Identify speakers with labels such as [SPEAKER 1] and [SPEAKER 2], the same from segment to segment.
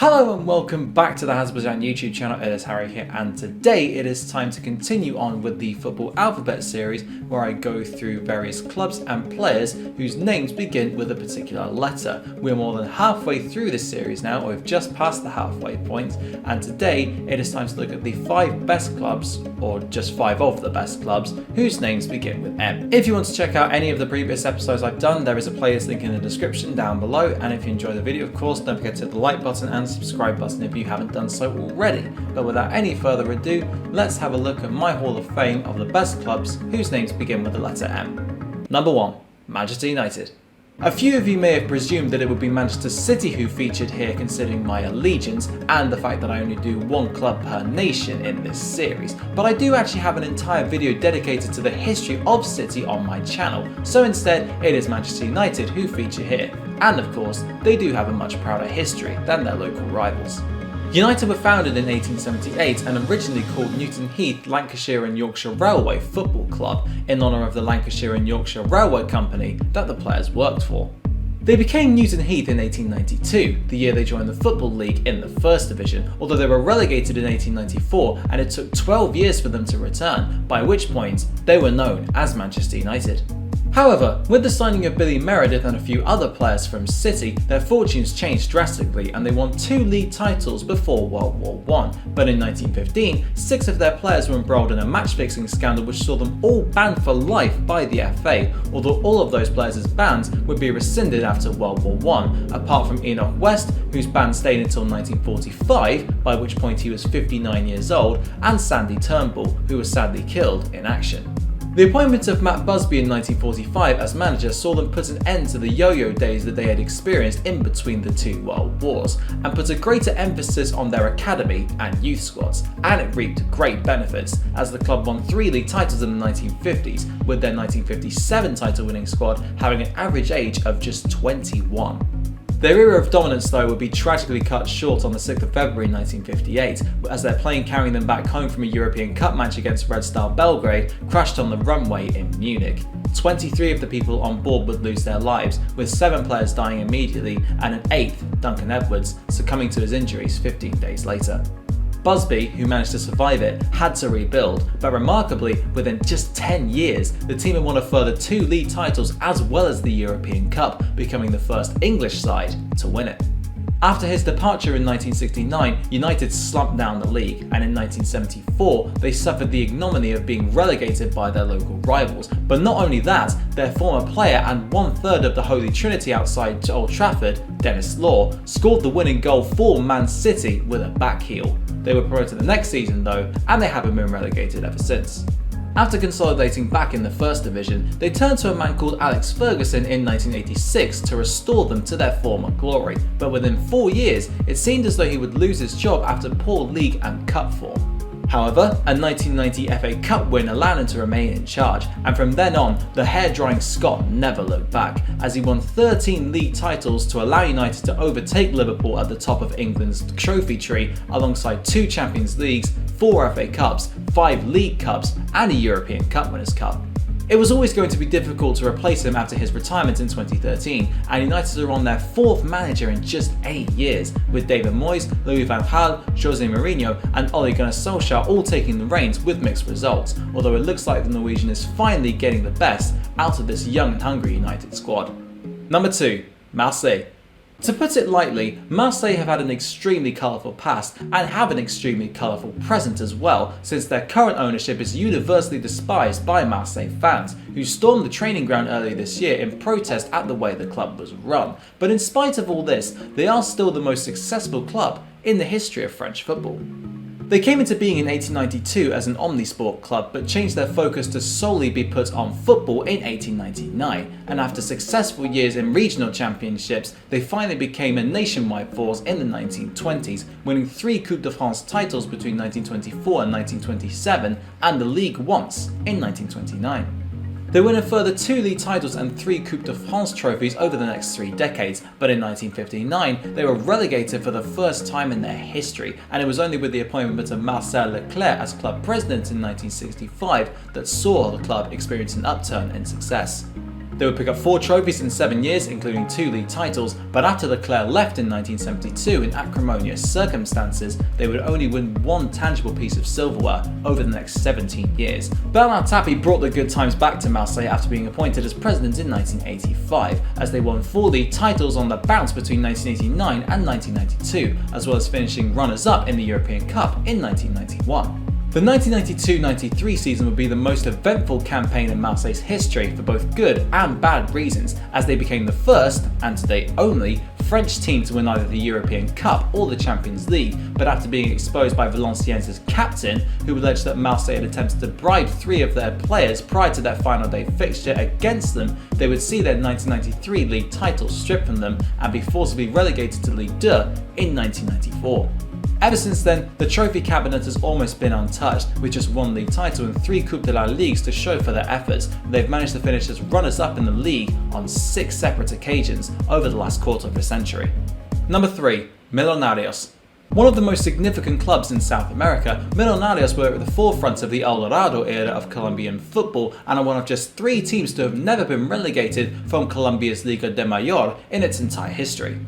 [SPEAKER 1] Hello and welcome back to the Hazzabhajan YouTube channel. It is Harry here, and today it is time to continue on with the football alphabet series where I go through various clubs and players whose names begin with a particular letter. We're more than halfway through this series now, or we've just passed the halfway point, and today it is time to look at the 5 best clubs, or just 5 of the best clubs, whose names begin with M. If you want to check out any of the previous episodes I've done, there is a playlist link in the description down below, and if you enjoy the video, of course, don't forget to hit the like button and subscribe button if you haven't done so already. But without any further ado, let's have a look at my Hall of Fame of the best clubs whose names begin with the letter M. Number 1. Manchester United. A few of you may have presumed that it would be Manchester City who featured here, considering my allegiance and the fact that I only do one club per nation in this series, but I do actually have an entire video dedicated to the history of City on my channel, so instead it is Manchester United who feature here, and of course they do have a much prouder history than their local rivals. United were founded in 1878 and originally called Newton Heath Lancashire and Yorkshire Railway Football Club in honour of the Lancashire and Yorkshire Railway Company that the players worked for. They became Newton Heath in 1892, the year they joined the Football League in the First Division, although they were relegated in 1894 and it took 12 years for them to return, by which point they were known as Manchester United. However, with the signing of Billy Meredith and a few other players from City, their fortunes changed drastically and they won 2 league titles before World War I. But in 1915, 6 of their players were embroiled in a match-fixing scandal which saw them all banned for life by the FA, although all of those players' bans would be rescinded after World War I, apart from Enoch West, whose ban stayed until 1945, by which point he was 59 years old, and Sandy Turnbull, who was sadly killed in action. The appointment of Matt Busby in 1945 as manager saw them put an end to the yo-yo days that they had experienced in between the 2 world wars, and put a greater emphasis on their academy and youth squads, and it reaped great benefits, as the club won 3 league titles in the 1950s, with their 1957 title winning squad having an average age of just 21. Their era of dominance though would be tragically cut short on the 6th of February 1958, as their plane carrying them back home from a European Cup match against Red Star Belgrade crashed on the runway in Munich. 23 of the people on board would lose their lives, with 7 players dying immediately and an 8th, Duncan Edwards, succumbing to his injuries 15 days later. Busby, who managed to survive it, had to rebuild, but remarkably, within just 10 years, the team had won a further 2 league titles as well as the European Cup, becoming the first English side to win it. After his departure in 1969, United slumped down the league, and in 1974 they suffered the ignominy of being relegated by their local rivals. But not only that, their former player and 1/3 of the Holy Trinity outside Old Trafford, Dennis Law, scored the winning goal for Man City with a back heel. They were promoted the next season though, and they haven't been relegated ever since. After consolidating back in the First Division, they turned to a man called Alex Ferguson in 1986 to restore them to their former glory, but within 4 years, it seemed as though he would lose his job after poor league and cup form. However, a 1990 FA Cup win allowed him to remain in charge, and from then on, the hair-drying Scot never looked back, as he won 13 league titles to allow United to overtake Liverpool at the top of England's trophy tree, alongside 2 Champions Leagues, 4 FA Cups, 5 League Cups, and a European Cup Winners' Cup. It was always going to be difficult to replace him after his retirement in 2013, and United are on their 4th manager in just 8 years, with David Moyes, Louis van Gaal, Jose Mourinho and Ole Gunnar Solskjaer all taking the reins with mixed results, although it looks like the Norwegian is finally getting the best out of this young and hungry United squad. Number 2. Marseille. To put it lightly, Marseille have had an extremely colourful past and have an extremely colourful present as well, since their current ownership is universally despised by Marseille fans, who stormed the training ground earlier this year in protest at the way the club was run. But in spite of all this, they are still the most successful club in the history of French football. They came into being in 1892 as an omnisport club, but changed their focus to solely be put on football in 1899, and after successful years in regional championships, they finally became a nationwide force in the 1920s, winning 3 Coupe de France titles between 1924 and 1927, and the league once in 1929. They win a further 2 league titles and 3 Coupe de France trophies over the next 3 decades, but in 1959 they were relegated for the first time in their history, and it was only with the appointment of Marcel Leclerc as club president in 1965 that saw the club experience an upturn in success. They would pick up 4 trophies in 7 years, including 2 league titles, but after Leclerc left in 1972 in acrimonious circumstances, they would only win 1 tangible piece of silverware over the next 17 years. Bernard Tapie brought the good times back to Marseille after being appointed as president in 1985, as they won 4 league titles on the bounce between 1989 and 1992, as well as finishing runners-up in the European Cup in 1991. The 1992-93 season would be the most eventful campaign in Marseille's history for both good and bad reasons, as they became the first, and to date only, French team to win either the European Cup or the Champions League, but after being exposed by Valenciennes' captain, who alleged that Marseille had attempted to bribe 3 of their players prior to their final day fixture against them, they would see their 1993 league title stripped from them and be forcibly relegated to Ligue 2 in 1994. Ever since then, the trophy cabinet has almost been untouched, with just 1 league title and 3 Coupe de la Ligue to show for their efforts. They've managed to finish as runners-up in the league on 6 separate occasions over the last quarter of a century. Number 3. Millonarios. One of the most significant clubs in South America, Millonarios were at the forefront of the Dorado era of Colombian football and are one of just 3 teams to have never been relegated from Colombia's Liga de Mayor in its entire history.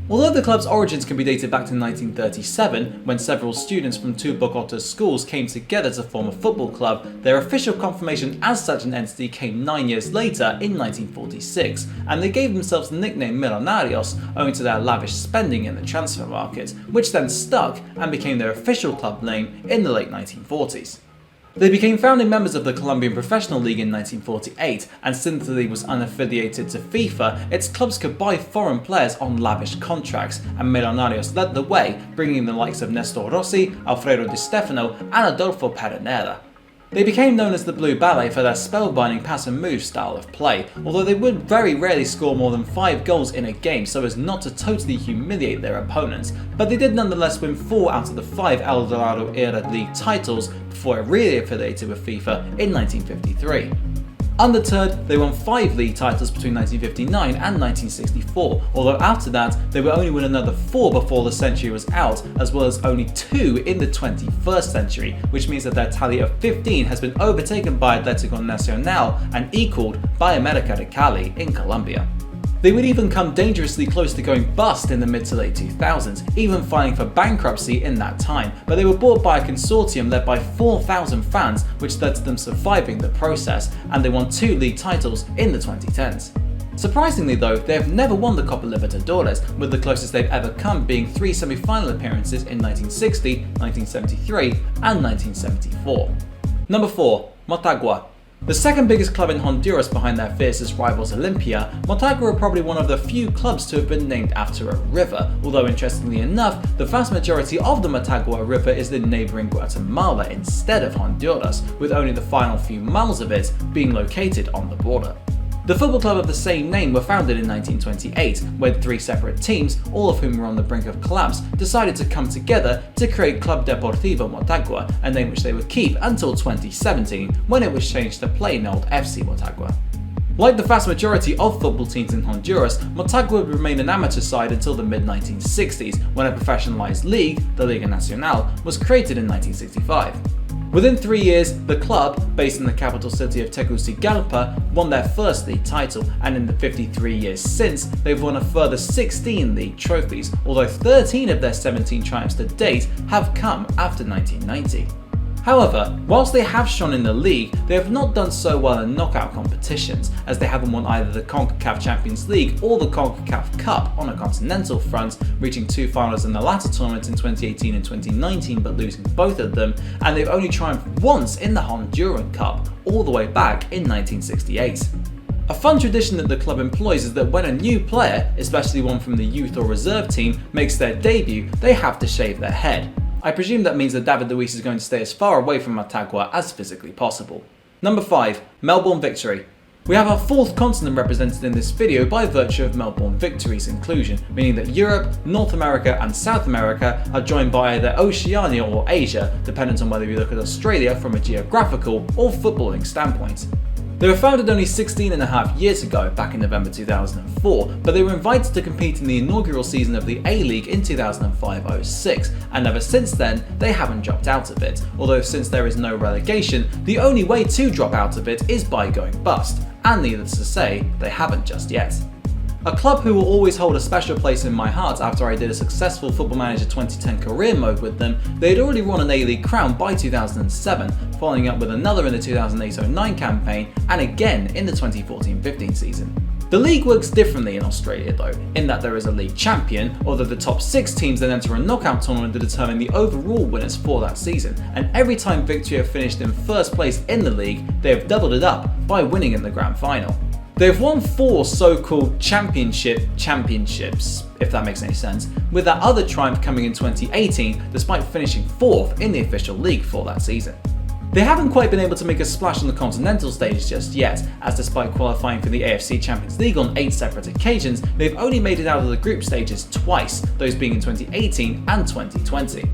[SPEAKER 1] Although the club's origins can be dated back to 1937, when several students from 2 Bogota schools came together to form a football club, their official confirmation as such an entity came 9 years later in 1946, and they gave themselves the nickname Millonarios owing to their lavish spending in the transfer market, which then stuck and became their official club name in the late 1940s. They became founding members of the Colombian Professional League in 1948, and since the league was unaffiliated to FIFA, its clubs could buy foreign players on lavish contracts, and Millonarios led the way, bringing the likes of Nestor Rossi, Alfredo Di Stefano, and Adolfo Perenera. They became known as the Blue Ballet for their spellbinding pass and move style of play, although they would very rarely score more than 5 goals in a game so as not to totally humiliate their opponents, but they did nonetheless win 4 out of the 5 El Dorado era league titles before really affiliated with FIFA in 1953. Undeterred, they won 5 league titles between 1959 and 1964, although after that they would only win another 4 before the century was out, as well as only 2 in the 21st century, which means that their tally of 15 has been overtaken by Atlético Nacional and equalled by América de Cali in Colombia. They would even come dangerously close to going bust in the mid to late 2000s, even filing for bankruptcy in that time, but they were bought by a consortium led by 4,000 fans, which led to them surviving the process, and they won 2 league titles in the 2010s. Surprisingly though, they have never won the Copa Libertadores, with the closest they've ever come being 3 semi-final appearances in 1960, 1973 and 1974. Number 4. Matagua. The second biggest club in Honduras behind their fiercest rivals Olimpia, Matagua are probably one of the few clubs to have been named after a river, although interestingly enough, the vast majority of the Matagua River is in neighbouring Guatemala instead of Honduras, with only the final few miles of it being located on the border. The football club of the same name were founded in 1928, when 3 separate teams, all of whom were on the brink of collapse, decided to come together to create Club Deportivo Motagua, a name which they would keep until 2017, when it was changed to plain old FC Motagua. Like the vast majority of football teams in Honduras, Motagua would remain an amateur side until the mid-1960s, when a professionalised league, the Liga Nacional, was created in 1965. Within 3 years, the club, based in the capital city of Tegucigalpa, won their first league title, and in the 53 years since, they've won a further 16 league trophies, although 13 of their 17 triumphs to date have come after 1990. However, whilst they have shone in the league, they have not done so well in knockout competitions, as they haven't won either the CONCACAF Champions League or the CONCACAF Cup on a continental front, reaching 2 finals in the latter tournament in 2018 and 2019 but losing both of them, and they've only triumphed once in the Honduran Cup, all the way back in 1968. A fun tradition that the club employs is that when a new player, especially one from the youth or reserve team, makes their debut, they have to shave their head. I presume that means that David Luiz is going to stay as far away from Matagua as physically possible. Number 5. Melbourne Victory. We have our 4th continent represented in this video by virtue of Melbourne Victory's inclusion, meaning that Europe, North America and South America are joined by either Oceania or Asia, dependent on whether you look at Australia from a geographical or footballing standpoint. They were founded only 16.5 years ago, back in November 2004, but they were invited to compete in the inaugural season of the A-League in 2005-06, and ever since then, they haven't dropped out of it, although since there is no relegation, the only way to drop out of it is by going bust, and needless to say, they haven't just yet. A club who will always hold a special place in my heart after I did a successful Football Manager 2010 career mode with them, they had already won an A-League crown by 2007, following up with another in the 2008-09 campaign and again in the 2014-15 season. The league works differently in Australia though, in that there is a league champion, although the top 6 teams then enter a knockout tournament to determine the overall winners for that season, and every time Victory have finished in first place in the league, they have doubled it up by winning in the grand final. They've won 4 so-called championships, if that makes any sense, with that other triumph coming in 2018 despite finishing 4th in the official league for that season. They haven't quite been able to make a splash on the continental stage just yet, as despite qualifying for the AFC Champions League on 8 separate occasions, they've only made it out of the group stages twice, those being in 2018 and 2020.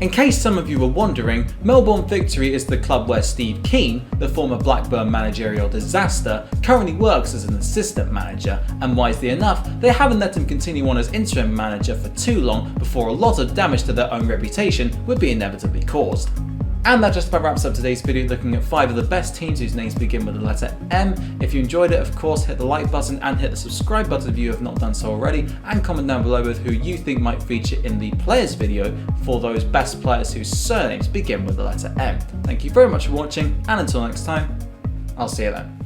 [SPEAKER 1] In case some of you were wondering, Melbourne Victory is the club where Steve Keane, the former Blackburn managerial disaster, currently works as an assistant manager, and wisely enough, they haven't let him continue on as interim manager for too long before a lot of damage to their own reputation would be inevitably caused. And that just about wraps up today's video looking at 5 of the best teams whose names begin with the letter M. If you enjoyed it, of course, hit the like button and hit the subscribe button if you have not done so already, and comment down below with who you think might feature in the players video for those best players whose surnames begin with the letter M. Thank you very much for watching, and until next time, I'll see you then.